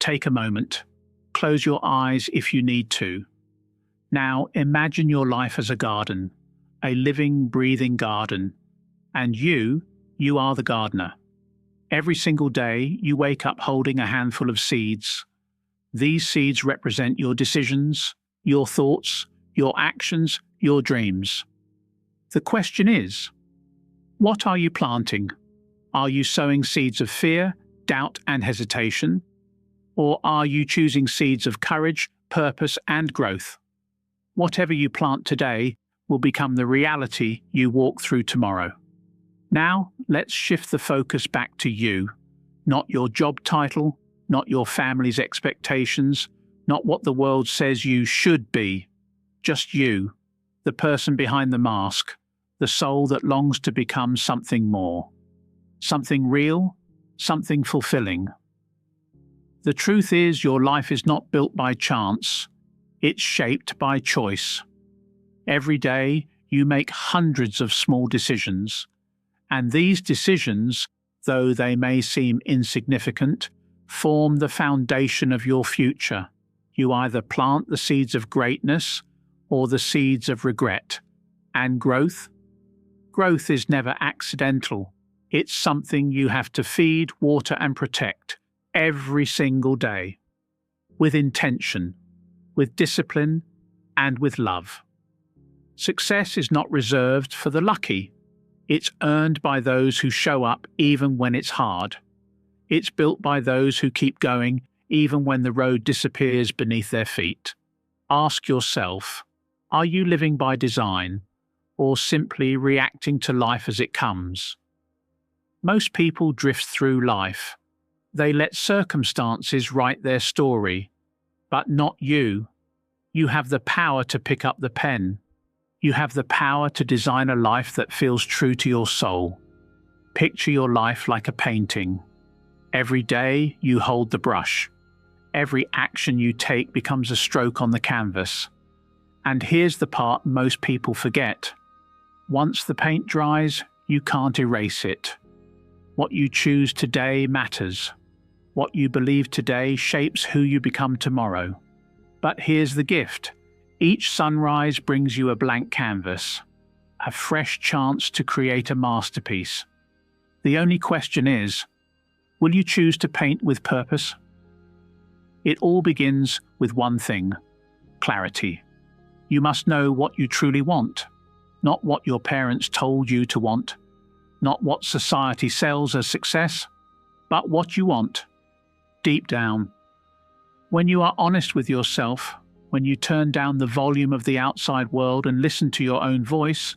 Take a moment. Close your eyes if you need to. Now imagine your life as a garden, a living, breathing garden. And you are the gardener. Every single day, you wake up holding a handful of seeds. These seeds represent your decisions, your thoughts, your actions, your dreams. The question is, what are you planting? Are you sowing seeds of fear, doubt, and hesitation? Or are you choosing seeds of courage, purpose, and growth? Whatever you plant today will become the reality you walk through tomorrow. Now, let's shift the focus back to you, not your job title, not your family's expectations, not what the world says you should be. Just you, the person behind the mask, the soul that longs to become something more. Something real, something fulfilling. The truth is, your life is not built by chance. It's shaped by choice. Every day, you make hundreds of small decisions. And these decisions, though they may seem insignificant, form the foundation of your future. You either plant the seeds of greatness or the seeds of regret. And growth? Growth is never accidental. It's something you have to feed, water, and protect every single day. With intention, with discipline, and with love. Success is not reserved for the lucky. It's earned by those who show up even when it's hard. It's built by those who keep going even when the road disappears beneath their feet. Ask yourself, are you living by design or simply reacting to life as it comes? Most people drift through life. They let circumstances write their story, but not you. You have the power to pick up the pen. You have the power to design a life that feels true to your soul. Picture your life like a painting. Every day you hold the brush. Every action you take becomes a stroke on the canvas. And here's the part most people forget. Once the paint dries, you can't erase it. What you choose today matters. What you believe today shapes who you become tomorrow. But here's the gift. Each sunrise brings you a blank canvas, a fresh chance to create a masterpiece. The only question is, will you choose to paint with purpose? It all begins with one thing: clarity. You must know what you truly want, not what your parents told you to want, not what society sells as success, but what you want, deep down. When you are honest with yourself, when you turn down the volume of the outside world and listen to your own voice,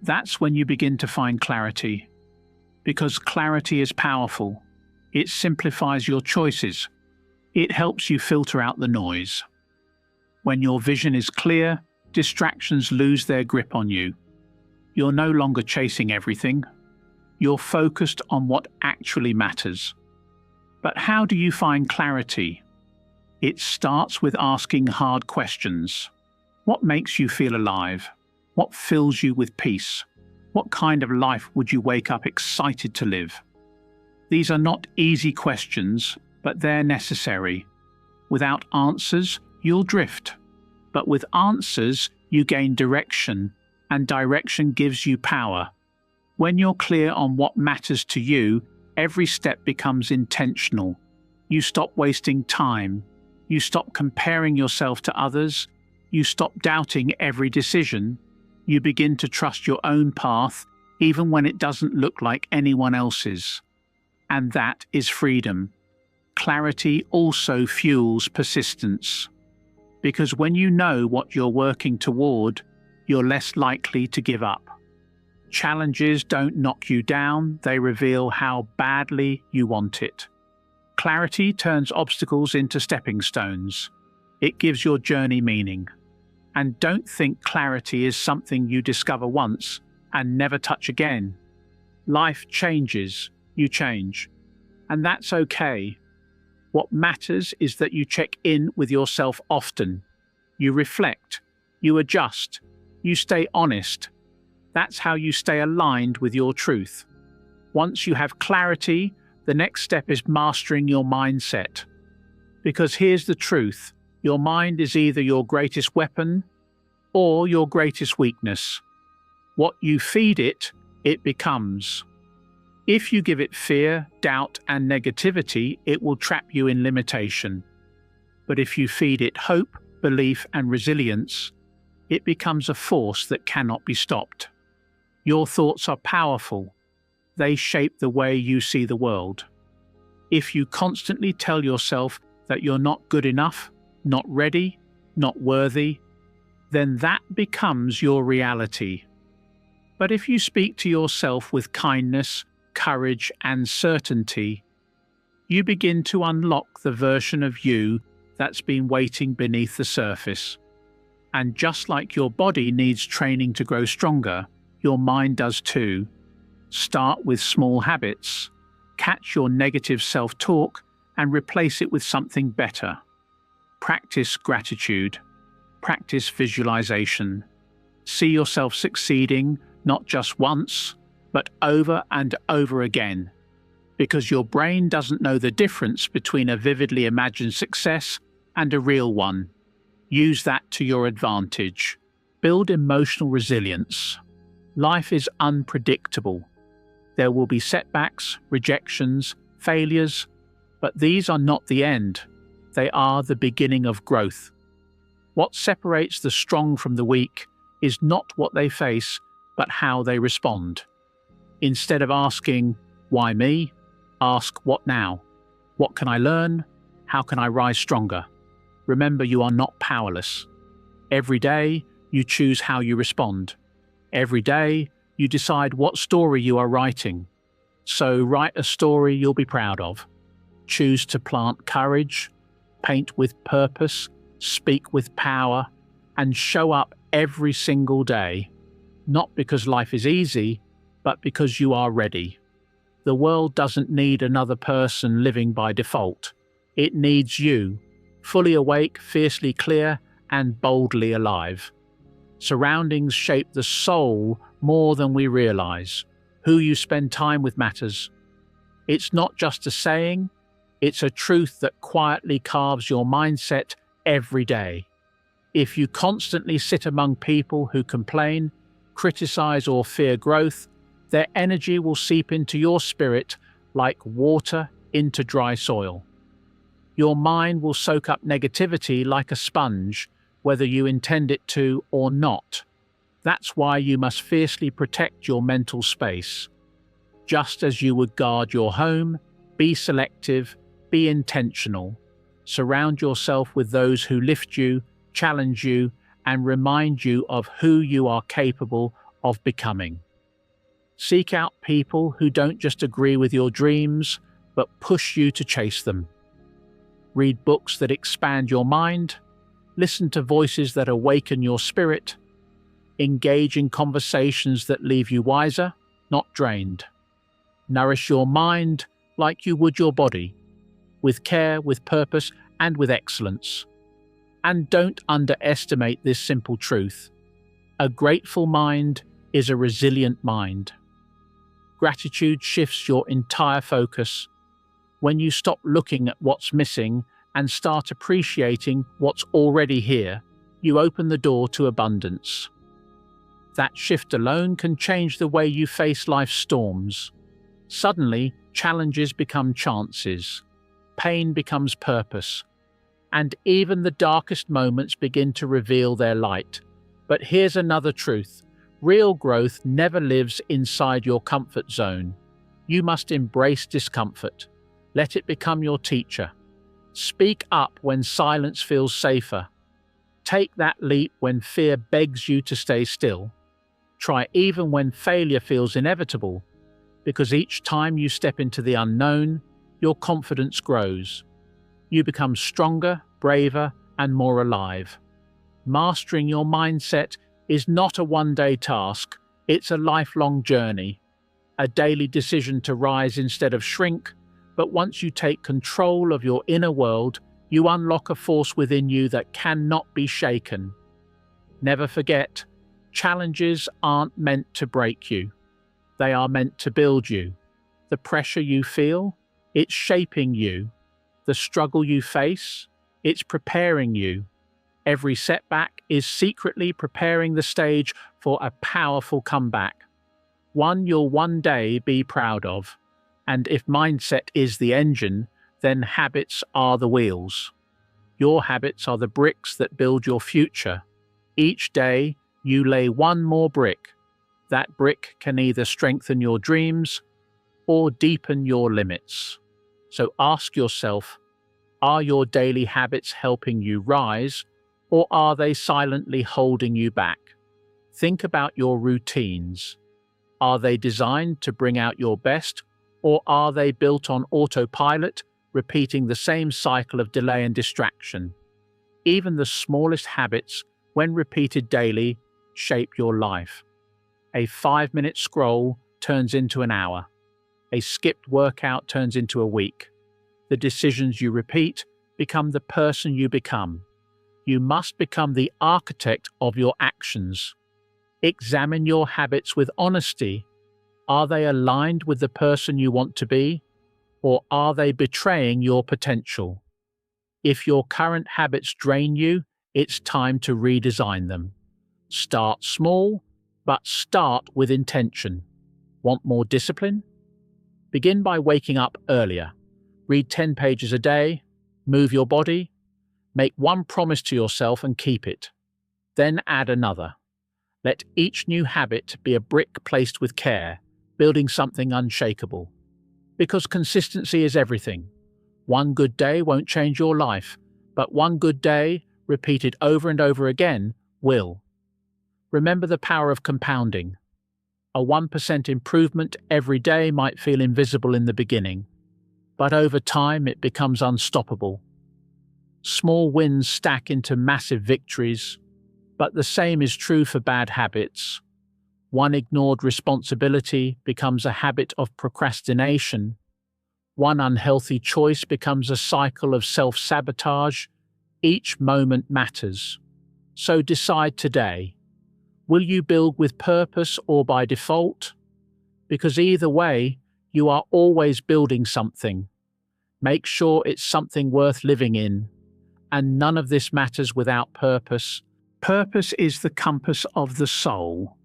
that's when you begin to find clarity. Because clarity is powerful. It simplifies your choices. It helps you filter out the noise. When your vision is clear, distractions lose their grip on you. You're no longer chasing everything. You're focused on what actually matters. But how do you find clarity? It starts with asking hard questions. What makes you feel alive? What fills you with peace? What kind of life would you wake up excited to live? These are not easy questions, but they're necessary. Without answers, you'll drift. But with answers, you gain direction, and direction gives you power. When you're clear on what matters to you, every step becomes intentional. You stop wasting time. You stop comparing yourself to others. You stop doubting every decision. You begin to trust your own path, even when it doesn't look like anyone else's. And that is freedom. Clarity also fuels persistence. Because when you know what you're working toward, you're less likely to give up. Challenges don't knock you down, they reveal how badly you want it. Clarity turns obstacles into stepping stones. It gives your journey meaning. And don't think clarity is something you discover once and never touch again. Life changes, you change. And that's okay. What matters is that you check in with yourself often. You reflect, you adjust, you stay honest. That's how you stay aligned with your truth. Once you have clarity, the next step is mastering your mindset. Because here's the truth, your mind is either your greatest weapon or your greatest weakness. What you feed it, it becomes. If you give it fear, doubt, and negativity, it will trap you in limitation. But if you feed it hope, belief, and resilience, it becomes a force that cannot be stopped. Your thoughts are powerful. They shape the way you see the world. If you constantly tell yourself that you're not good enough, not ready, not worthy, then that becomes your reality. But if you speak to yourself with kindness, courage, and certainty, you begin to unlock the version of you that's been waiting beneath the surface. And just like your body needs training to grow stronger, your mind does too. Start with small habits. Catch your negative self-talk and replace it with something better. Practice gratitude. Practice visualization. See yourself succeeding not just once, but over and over again. Because your brain doesn't know the difference between a vividly imagined success and a real one. Use that to your advantage. Build emotional resilience. Life is unpredictable. There will be setbacks, rejections, failures, but these are not the end. They are the beginning of growth. What separates the strong from the weak is not what they face, but how they respond. Instead of asking, "Why me?" ask, "What now? What can I learn? How can I rise stronger?" Remember, you are not powerless. Every day, you choose how you respond. Every day, you decide what story you are writing. So write a story you'll be proud of. Choose to plant courage, paint with purpose, speak with power, and show up every single day. Not because life is easy, but because you are ready. The world doesn't need another person living by default. It needs you, fully awake, fiercely clear, and boldly alive. Surroundings shape the soul more than we realize. Who you spend time with matters. It's not just a saying, it's a truth that quietly carves your mindset every day. If you constantly sit among people who complain, criticize, or fear growth, their energy will seep into your spirit like water into dry soil. Your mind will soak up negativity like a sponge, whether you intend it to or not. That's why you must fiercely protect your mental space. Just as you would guard your home, be selective, be intentional. Surround yourself with those who lift you, challenge you, and remind you of who you are capable of becoming. Seek out people who don't just agree with your dreams, but push you to chase them. Read books that expand your mind, listen to voices that awaken your spirit, engage in conversations that leave you wiser, not drained. Nourish your mind like you would your body, with care, with purpose, and with excellence. And don't underestimate this simple truth. A grateful mind is a resilient mind. Gratitude shifts your entire focus. When you stop looking at what's missing and start appreciating what's already here, you open the door to abundance. That shift alone can change the way you face life's storms. Suddenly, challenges become chances, pain becomes purpose, and even the darkest moments begin to reveal their light. But here's another truth. Real growth never lives inside your comfort zone. You must embrace discomfort. Let it become your teacher. Speak up when silence feels safer. Take that leap when fear begs you to stay still. Try even when failure feels inevitable, because each time you step into the unknown, your confidence grows. You become stronger, braver, and more alive. Mastering your mindset is not a one-day task, it's a lifelong journey. A daily decision to rise instead of shrink, but once you take control of your inner world, you unlock a force within you that cannot be shaken. Never forget, challenges aren't meant to break you. They are meant to build you. The pressure you feel, it's shaping you. The struggle you face, it's preparing you. Every setback is secretly preparing the stage for a powerful comeback, one you'll one day be proud of. And if mindset is the engine, then habits are the wheels. Your habits are the bricks that build your future. Each day, you lay one more brick. That brick can either strengthen your dreams or deepen your limits. So ask yourself, are your daily habits helping you rise, or are they silently holding you back? Think about your routines. Are they designed to bring out your best, or are they built on autopilot, repeating the same cycle of delay and distraction? Even the smallest habits, when repeated daily, shape your life. A 5-minute scroll turns into an hour. A skipped workout turns into a week. The decisions you repeat become the person you become. You must become the architect of your actions. Examine your habits with honesty. Are they aligned with the person you want to be, or are they betraying your potential? If your current habits drain you, it's time to redesign them. Start small, but start with intention. Want more discipline? Begin by waking up earlier. Read 10 pages a day. Move your body. Make one promise to yourself and keep it. Then add another. Let each new habit be a brick placed with care, building something unshakable. Because consistency is everything. One good day won't change your life, but one good day, repeated over and over again, will. Remember the power of compounding. A 1% improvement every day might feel invisible in the beginning, but over time it becomes unstoppable. Small wins stack into massive victories, but the same is true for bad habits. One ignored responsibility becomes a habit of procrastination. One unhealthy choice becomes a cycle of self-sabotage. Each moment matters. So decide today. Will you build with purpose or by default? Because either way, you are always building something. Make sure it's something worth living in. And none of this matters without purpose. Purpose is the compass of the soul.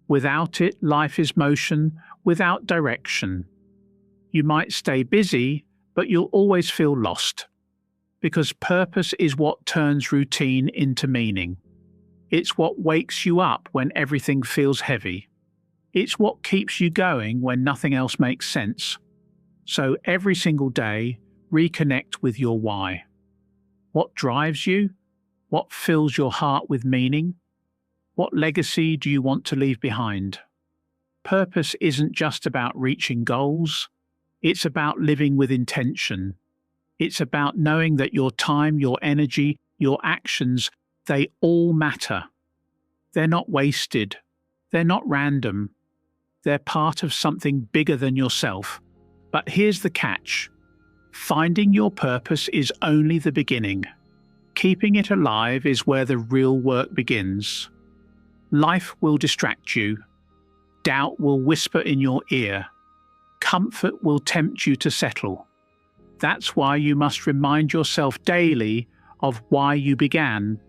Without it, life is motion, without direction. You might stay busy, but you'll always feel lost. Because purpose is what turns routine into meaning. It's what wakes you up when everything feels heavy. It's what keeps you going when nothing else makes sense. So every single day, reconnect with your why. What drives you? What fills your heart with meaning? What legacy do you want to leave behind? Purpose isn't just about reaching goals. It's about living with intention. It's about knowing that your time, your energy, your actions, they all matter. They're not wasted. They're not random. They're part of something bigger than yourself. But here's the catch. Finding your purpose is only the beginning. Keeping it alive is where the real work begins. Life will distract you. Doubt will whisper in your ear. Comfort will tempt you to settle. That's why you must remind yourself daily of why you began.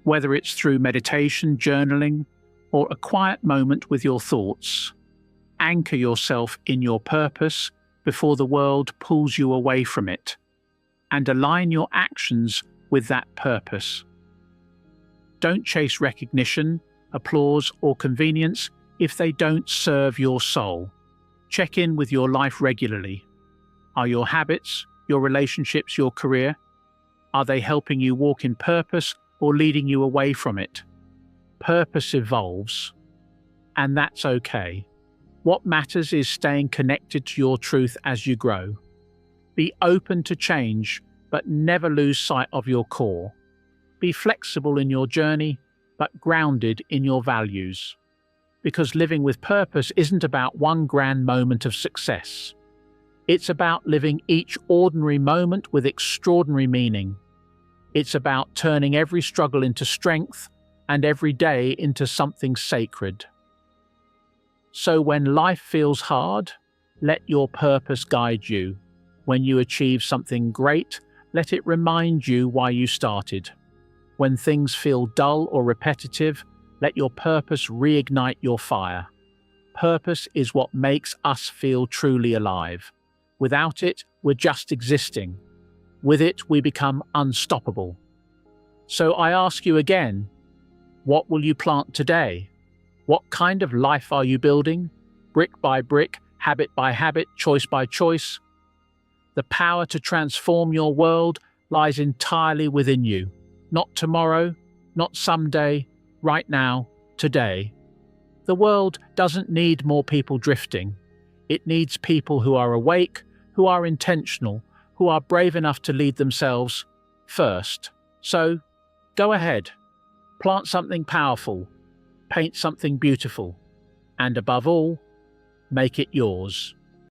Whether it's through meditation, journaling, or a quiet moment with your thoughts. Anchor yourself in your purpose before the world pulls you away from it, and align your actions with that purpose. Don't chase recognition, applause, or convenience if they don't serve your soul. Check in with your life regularly. Are your habits, your relationships, your career, are they helping you walk in purpose or leading you away from it? Purpose evolves, and that's okay. What matters is staying connected to your truth as you grow. Be open to change, but never lose sight of your core. Be flexible in your journey, but grounded in your values. Because living with purpose isn't about one grand moment of success. It's about living each ordinary moment with extraordinary meaning. It's about turning every struggle into strength and every day into something sacred. So when life feels hard, let your purpose guide you. When you achieve something great, let it remind you why you started. When things feel dull or repetitive, let your purpose reignite your fire. Purpose is what makes us feel truly alive. Without it, we're just existing. With it, we become unstoppable. So I ask you again, what will you plant today? What kind of life are you building? Brick by brick, habit by habit, choice by choice? The power to transform your world lies entirely within you. Not tomorrow, not someday, right now, today. The world doesn't need more people drifting. It needs people who are awake, who are intentional, who are brave enough to lead themselves first. So, go ahead. Plant something powerful. Paint something beautiful. And above all, make it yours.